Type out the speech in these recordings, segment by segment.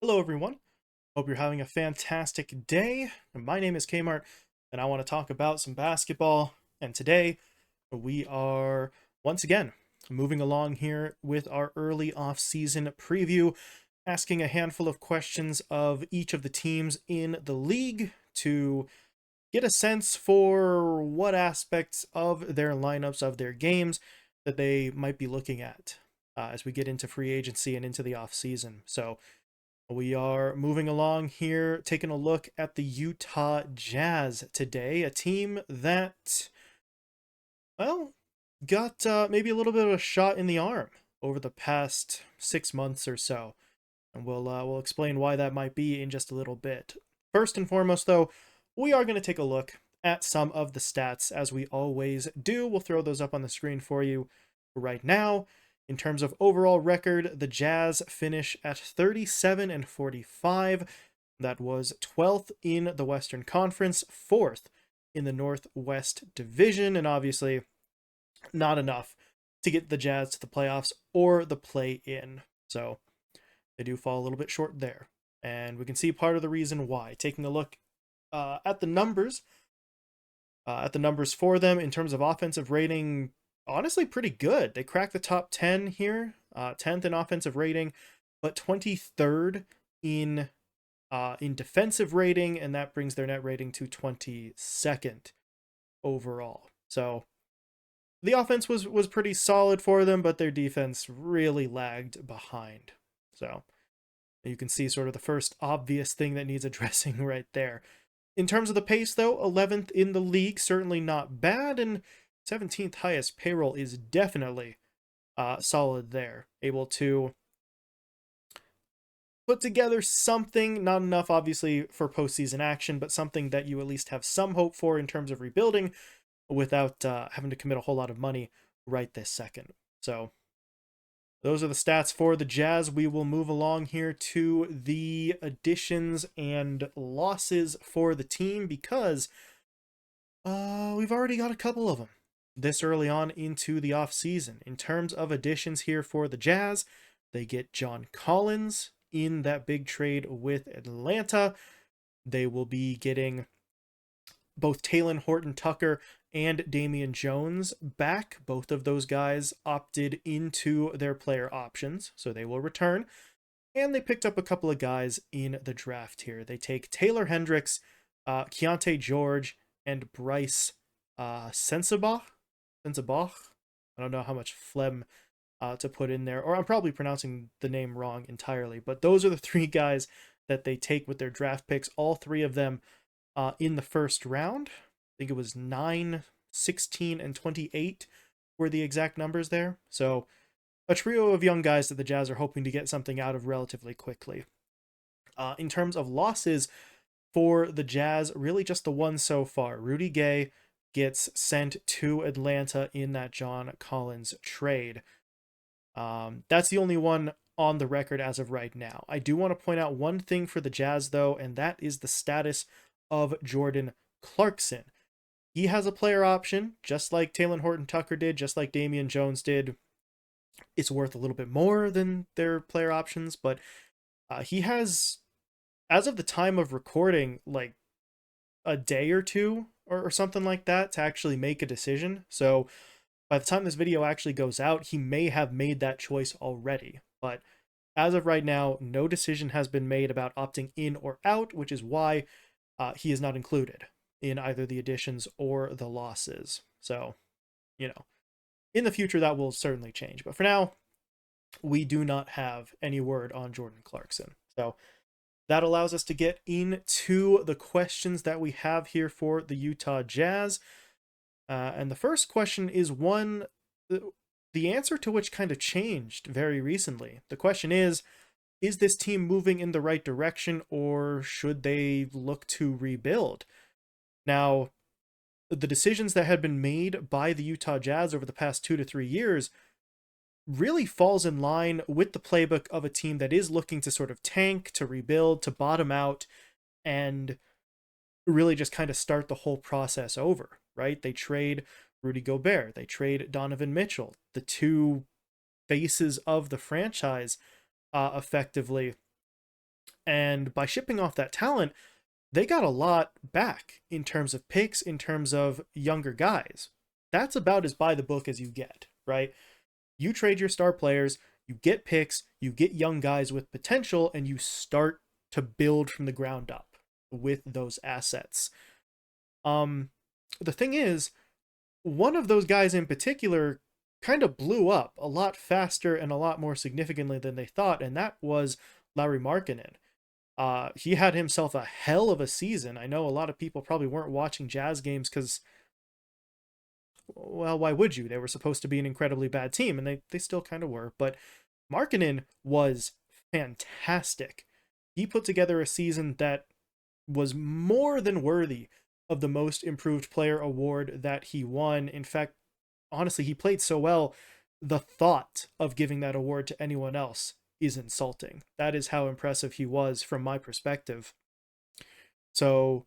Hello, everyone. Hope you're having a fantastic day. My name is Kmart, and I want to talk about some basketball. And today, we are once again moving along here with our early off-season preview, asking a handful of questions of each of the teams in the league to get a sense for what aspects of their lineups, of their games, that they might be looking at as we get into free agency and into the off-season. So, we are moving along here, taking a look at the Utah Jazz today, a team that, well, got maybe a little bit of a shot in the arm over the past 6 months or so. And we'll explain why that might be in just a little bit. First and foremost, though, we are going to take a look at some of the stats as we always do. We'll throw those up on the screen for you right now. In terms of overall record, the Jazz finish at 37 and 45. That was 12th in the Western Conference, 4th in the Northwest Division, and obviously not enough to get the Jazz to the playoffs or the play-in. So they do fall a little bit short there. And we can see part of the reason why. Taking a look at the numbers, for them in terms of offensive rating, honestly pretty good. They cracked the top 10 here, 10th in offensive rating, but 23rd in defensive rating, and that brings their net rating to 22nd overall. So the offense was pretty solid for them, but their defense really lagged behind. So you can see sort of the first obvious thing that needs addressing right there. In terms of the pace, though, 11th in the league, certainly not bad, and 17th highest payroll is definitely solid there. Able to put together something, not enough, obviously, for postseason action, but something that you at least have some hope for in terms of rebuilding without having to commit a whole lot of money right this second. So those are the stats for the Jazz. We will move along here to the additions and losses for the team because we've already got a couple of them this early on into the offseason. In terms of additions here for the Jazz, they get John Collins in that big trade with Atlanta. They will be getting both Talen Horton-Tucker and Damian Jones back. Both of those guys opted into their player options, so they will return. And they picked up a couple of guys in the draft here. They take Taylor Hendricks, Keontae George, and Bryce Sensabaugh. Sensabaugh? I don't know how much phlegm to put in there, or I'm probably pronouncing the name wrong entirely, but those are the three guys that they take with their draft picks. All three of them in the first round. I think it was 9, 16, and 28 were the exact numbers there. So a trio of young guys that the Jazz are hoping to get something out of relatively quickly. In terms of losses for the Jazz, really just the one so far. Rudy Gay gets sent to Atlanta in that John Collins trade. That's the only one on the record as of right now. I do want to point out one thing for the Jazz, though, and that is the status of Jordan Clarkson. He has a player option, just like Talen Horton-Tucker did, just like Damian Jones did. It's worth a little bit more than their player options, but he has, as of the time of recording, like a day or two or something like that to actually make a decision. So by the time this video actually goes out, he may have made that choice already. But as of right now, no decision has been made about opting in or out, which is why he is not included in either the additions or the losses. So, in the future, that will certainly change. But for now, we do not have any word on Jordan Clarkson. So that allows us to get into the questions that we have here for the Utah Jazz. And the first question is one, the answer to which kind of changed very recently. The question is this team moving in the right direction, or should they look to rebuild? Now, the decisions that had been made by the Utah Jazz over the past 2 to 3 years really falls in line with the playbook of a team that is looking to sort of tank, to rebuild, to bottom out, and really just kind of start the whole process over, right? They trade Rudy Gobert, they trade Donovan Mitchell, the two faces of the franchise, effectively, And by shipping off that talent, they got a lot back in terms of picks, in terms of younger guys. That's about as by the book as you get, right? You trade your star players, you get picks, you get young guys with potential, and you start to build from the ground up with those assets. Um, the thing is, one of those guys in particular kind of blew up a lot faster and a lot more significantly than they thought, and that was Larry Markkanen. He had himself a hell of a season. I know a lot of people probably weren't watching Jazz games because, well, why would you? They were supposed to be an incredibly bad team, and they still kind of were. But Markkanen was fantastic. He put together a season that was more than worthy of the most improved player award that he won. In fact, honestly, he played so well, the thought of giving that award to anyone else is insulting. That is how impressive he was from my perspective. So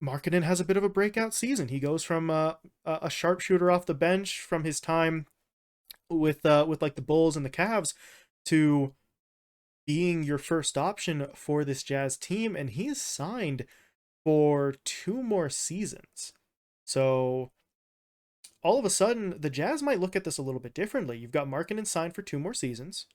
Markkanen has a bit of a breakout season. He goes from a sharpshooter off the bench from his time with like the Bulls and the Cavs to being your first option for this Jazz team, and he is signed for 2 more seasons. So all of a sudden, the Jazz might look at this a little bit differently. You've got Markkanen signed for 2 more seasons.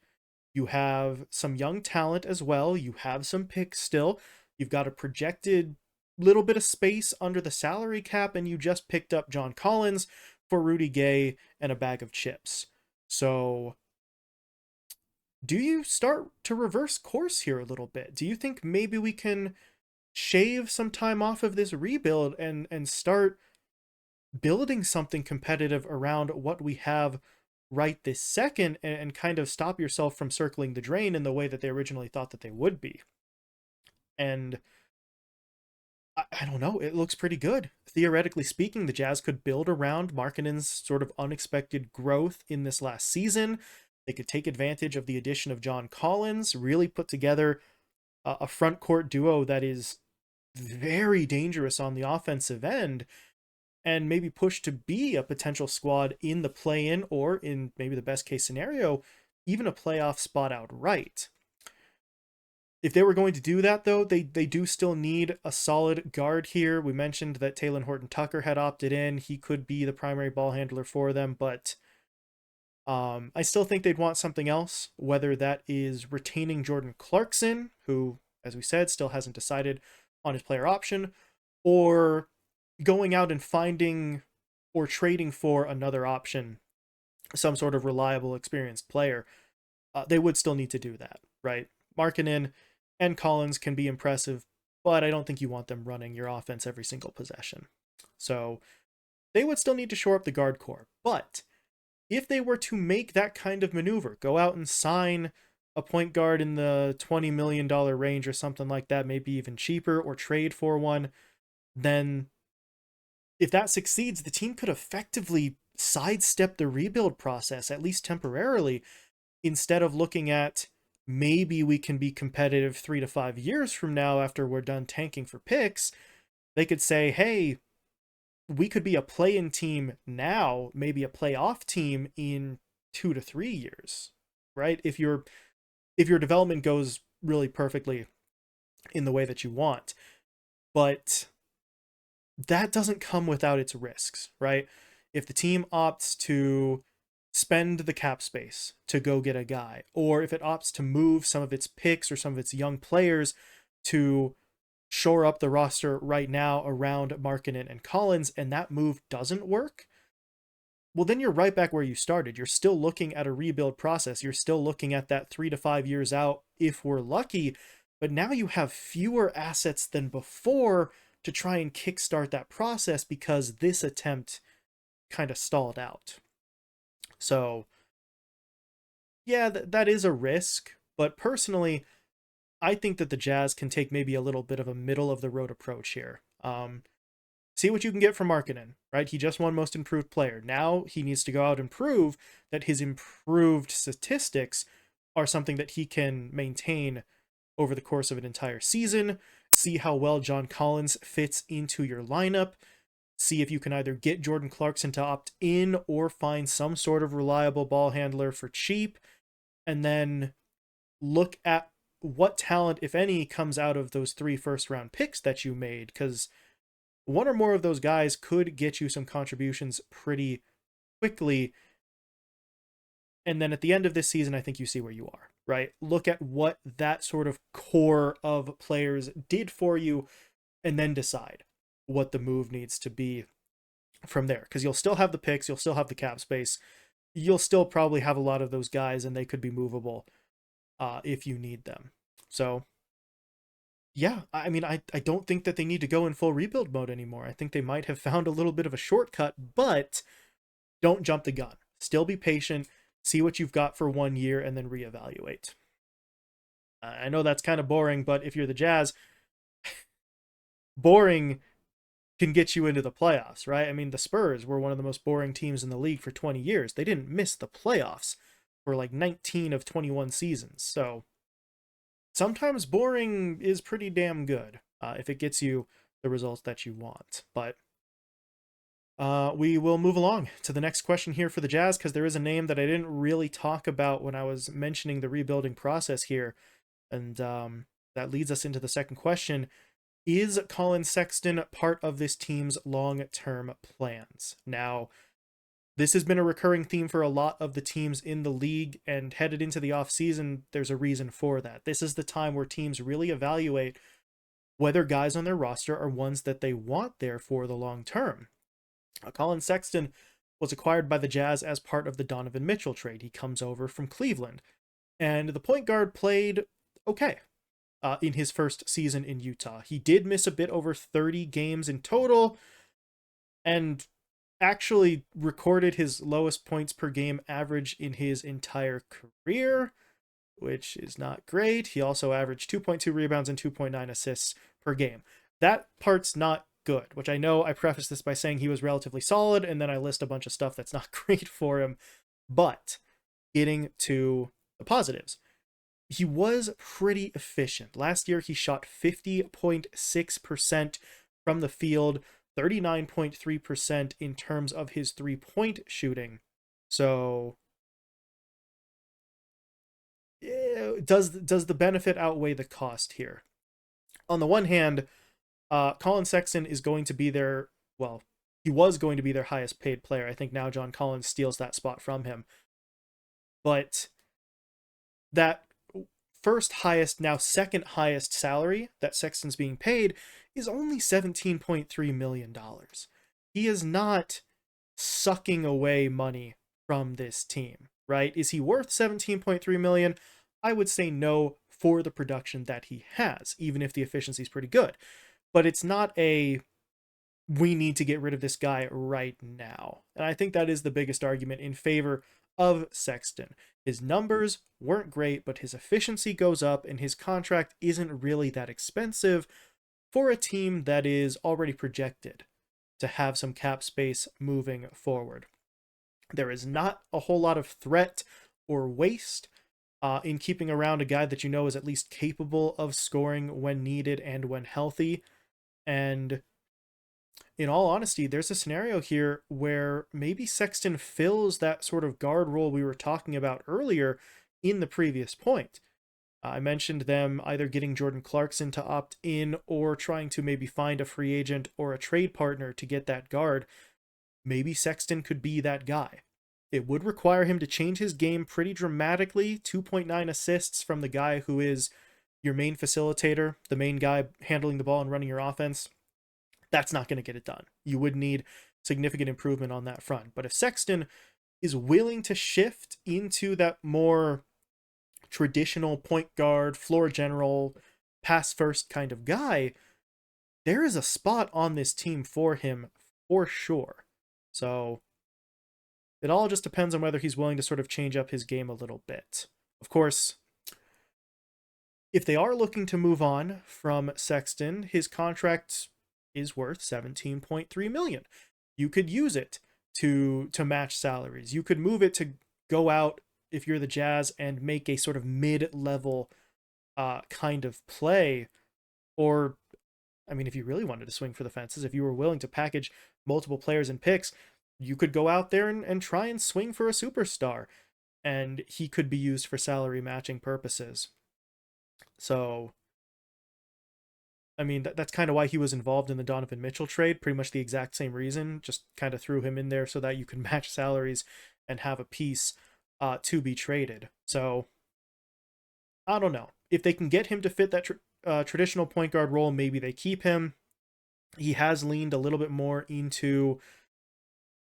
You have some young talent as well. You have some picks still. You've got a projected little bit of space under the salary cap, and you just picked up John Collins for Rudy Gay and a bag of chips. So do you start to reverse course here a little bit? Do you think maybe we can shave some time off of this rebuild and start building something competitive around what we have right this second, and kind of stop yourself from circling the drain in the way that they originally thought that they would be? And I don't know, it looks pretty good. Theoretically speaking, the Jazz could build around Markkanen's sort of unexpected growth in this last season. They could take advantage of the addition of John Collins, really put together a front court duo that is very dangerous on the offensive end, and maybe push to be a potential squad in the play-in, or in maybe the best case scenario, even a playoff spot outright. If they were going to do that, though, they do still need a solid guard here. We mentioned that Talen Horton-Tucker had opted in. He could be the primary ball handler for them, but I still think they'd want something else, whether that is retaining Jordan Clarkson, who, as we said, still hasn't decided on his player option, or going out and finding or trading for another option, some sort of reliable, experienced player. They would still need to do that, right? Markkanen and Collins can be impressive, but I don't think you want them running your offense every single possession. So they would still need to shore up the guard core. But if they were to make that kind of maneuver, go out and sign a point guard in the $20 million range or something like that, maybe even cheaper, or trade for one, then if that succeeds, the team could effectively sidestep the rebuild process, at least temporarily, instead of looking at maybe we can be competitive 3 to 5 years from now after we're done tanking for picks. They could say, hey, we could be a play-in team now, maybe a playoff team in 2 to 3 years, right? If your development goes really perfectly in the way that you want. But that doesn't come without its risks, right? If the team opts to spend the cap space to go get a guy, or if it opts to move some of its picks or some of its young players to shore up the roster right now around Markkanen and Collins, and that move doesn't work, well, then you're right back where you started. You're still looking at a rebuild process. You're still looking at that 3 to 5 years out if we're lucky, but now you have fewer assets than before to try and kickstart that process because this attempt kind of stalled out. So, yeah, that is a risk, but personally, I think that the Jazz can take maybe a little bit of a middle of the road approach here. See what you can get from Markkanen, right? He just won Most Improved Player. Now he needs to go out and prove that his improved statistics are something that he can maintain over the course of an entire season. See how well John Collins fits into your lineup. See if you can either get Jordan Clarkson to opt in or find some sort of reliable ball handler for cheap. And then look at what talent, if any, comes out of those 3 first-round picks that you made, because one or more of those guys could get you some contributions pretty quickly. And then at the end of this season, I think you see where you are, right? Look at what that sort of core of players did for you, and then decide what the move needs to be from there. Because you'll still have the picks, you'll still have the cap space, you'll still probably have a lot of those guys, and they could be movable if you need them. So, yeah, I mean, I don't think that they need to go in full rebuild mode anymore. I think they might have found a little bit of a shortcut, but don't jump the gun. Still be patient, see what you've got for 1 year, and then reevaluate. I know that's kind of boring, but if you're the Jazz, boring can get you into the playoffs, right? I mean, the Spurs were one of the most boring teams in the league for 20 years. They didn't miss the playoffs for like 19 of 21 seasons. So sometimes boring is pretty damn good if it gets you the results that you want. But we will move along to the next question here for the Jazz, because there is a name that I didn't really talk about when I was mentioning the rebuilding process here. And that leads us into the second question. Is Colin Sexton part of this team's long-term plans? Now, this has been a recurring theme for a lot of the teams in the league, and headed into the offseason, there's a reason for that. This is the time where teams really evaluate whether guys on their roster are ones that they want there for the long term. Colin Sexton was acquired by the Jazz as part of the Donovan Mitchell trade. He comes over from Cleveland, and the point guard played okay in his first season in Utah. He did miss a bit over 30 games in total, and actually recorded his lowest points per game average in his entire career, which is not great. He also averaged 2.2 rebounds and 2.9 assists per game. That part's not good, which I know I preface this by saying he was relatively solid, and then I list a bunch of stuff that's not great for him. But getting to the positives, he was pretty efficient. Last year, he shot 50.6% from the field, 39.3% in terms of his three-point shooting. So, does the benefit outweigh the cost here? On the one hand, Colin Sexton is going to be their, well, he was going to be their highest paid player. I think now John Collins steals that spot from him. But that first highest, now second highest salary that Sexton's being paid is only $17.3 million. He is not sucking away money from this team, right? Is he worth $17.3 million? I would say no for the production that he has, even if the efficiency is pretty good. But it's not a, we need to get rid of this guy right now. And I think that is the biggest argument in favor of Sexton. His numbers weren't great, but his efficiency goes up, and his contract isn't really that expensive for a team that is already projected to have some cap space moving forward. There is not a whole lot of threat or waste in keeping around a guy that you know is at least capable of scoring when needed and when healthy. And in all honesty, there's a scenario here where maybe Sexton fills that sort of guard role we were talking about earlier in the previous point. I mentioned them either getting Jordan Clarkson to opt in or trying to maybe find a free agent or a trade partner to get that guard. Maybe Sexton could be that guy. It would require him to change his game pretty dramatically. 2.9 assists from the guy who is your main facilitator, the main guy handling the ball and running your offense. That's not going to get it done. You would need significant improvement on that front. But if Sexton is willing to shift into that more traditional point guard, floor general, pass first kind of guy, there is a spot on this team for him for sure. So it all just depends on whether he's willing to sort of change up his game a little bit. Of course, if they are looking to move on from Sexton, his contract is worth $17.3 million. You could use it to match salaries. You could move it to go out, if you're the Jazz, and make a sort of mid-level kind of play. Or, I mean, if you really wanted to swing for the fences, if you were willing to package multiple players and picks, you could go out there and try and swing for a superstar, and he could be used for salary matching purposes. So, I mean, that's kind of why he was involved in the Donovan Mitchell trade. Pretty much the exact same reason. Just kind of threw him in there so that you can match salaries and have a piece to be traded. So, I don't know. If they can get him to fit that traditional point guard role, maybe they keep him. He has leaned a little bit more into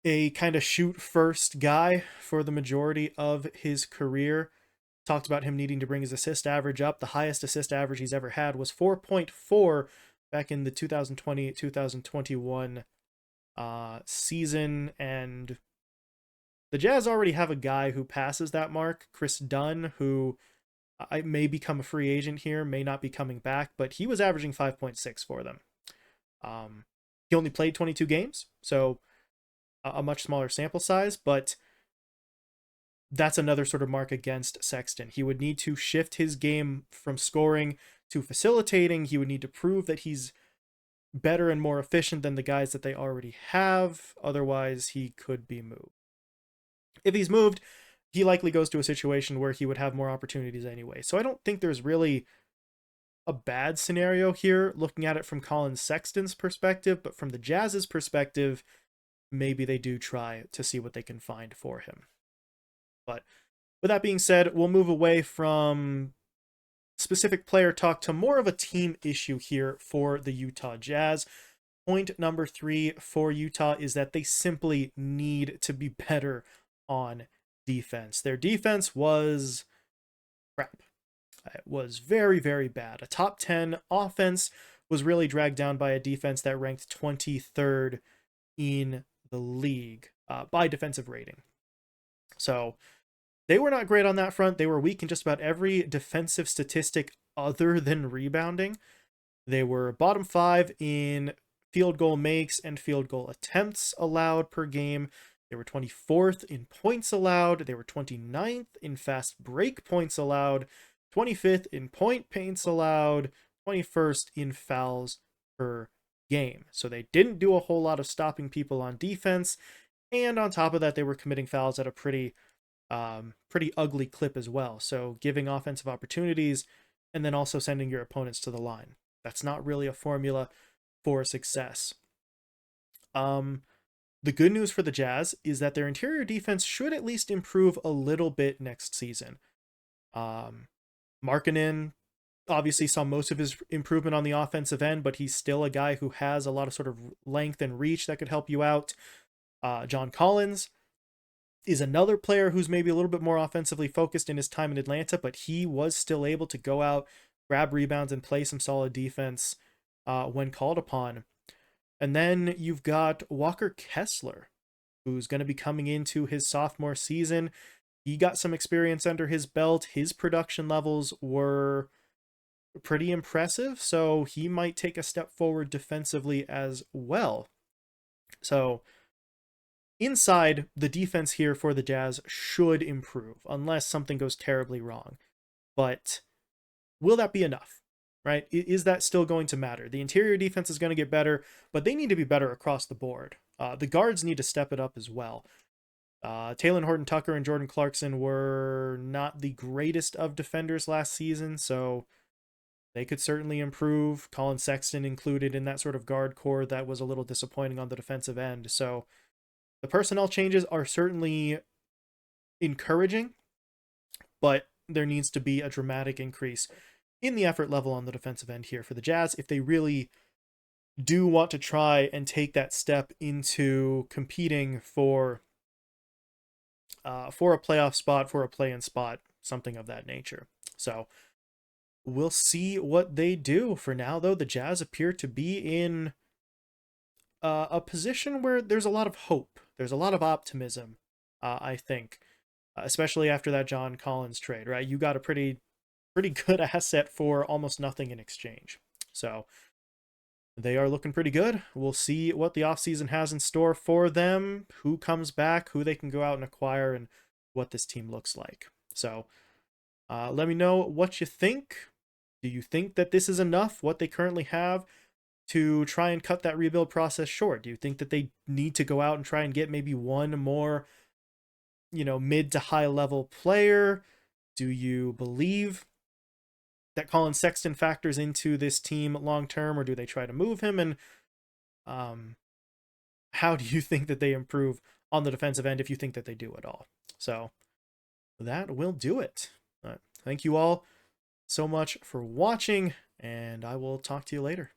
a kind of shoot first guy for the majority of his career. Talked about him needing to bring his assist average up. The highest assist average he's ever had was 4.4 back in the 2020-2021 season. And the Jazz already have a guy who passes that mark, Chris Dunn, who I may become a free agent here, may not be coming back, but he was averaging 5.6 for them. He only played 22 games, so a much smaller sample size, but that's another sort of mark against Sexton. He would need to shift his game from scoring to facilitating. He would need to prove that he's better and more efficient than the guys that they already have. Otherwise, he could be moved. If he's moved, he likely goes to a situation where he would have more opportunities anyway. So I don't think there's really a bad scenario here looking at it from Colin Sexton's perspective, but from the Jazz's perspective, maybe they do try to see what they can find for him. But with that being said, we'll move away from specific player talk to more of a team issue here for the Utah Jazz. Point number 3 for Utah is that they simply need to be better on defense. Their defense was crap. It was very, very bad. A top 10 offense was really dragged down by a defense that ranked 23rd in the league by defensive rating. So they were not great on that front. They were weak in just about every defensive statistic other than rebounding. They were bottom 5 in field goal makes and field goal attempts allowed per game. They were 24th in points allowed. They were 29th in fast break points allowed, 25th in point paints allowed, 21st in fouls per game. So they didn't do a whole lot of stopping people on defense. And on top of that, they were committing fouls at a pretty ugly clip as well. So giving offensive opportunities and then also sending your opponents to the line. That's not really a formula for success. The good news for the Jazz is that their interior defense should at least improve a little bit next season. Markkanen obviously saw most of his improvement on the offensive end, but he's still a guy who has a lot of sort of length and reach that could help you out. John Collins is another player who's maybe a little bit more offensively focused in his time in Atlanta, but he was still able to go out, grab rebounds, and play some solid defense when called upon. And then you've got Walker Kessler, who's going to be coming into his sophomore season. He got some experience under his belt. His production levels were pretty impressive, so he might take a step forward defensively as well. So inside, the defense here for the Jazz should improve, unless something goes terribly wrong. But will that be enough? Right? Is that still going to matter? The interior defense is going to get better, but they need to be better across the board. The guards need to step it up as well. Taylor Horton-Tucker and Jordan Clarkson were not the greatest of defenders last season, so they could certainly improve. Colin Sexton included in that sort of guard core that was a little disappointing on the defensive end. So the personnel changes are certainly encouraging, but there needs to be a dramatic increase in the effort level on the defensive end here for the Jazz if they really do want to try and take that step into competing for a playoff spot, for a play-in spot, something of that nature. So we'll see what they do. For now, though, the Jazz appear to be in a position where there's a lot of hope. There's a lot of optimism, I think, especially after that John Collins trade, right? You got a pretty good asset for almost nothing in exchange. So they are looking pretty good. We'll see what the offseason has in store for them, who comes back, who they can go out and acquire, and what this team looks like. So let me know what you think. Do you think that this is enough, what they currently have, to try and cut that rebuild process short? Do you think that they need to go out and try and get maybe one more, mid to high level player? Do you believe that Colin Sexton factors into this team long term, or do they try to move him? And how do you think that they improve on the defensive end, if you think that they do at all? So that will do it. Thank you all so much for watching, and I will talk to you later.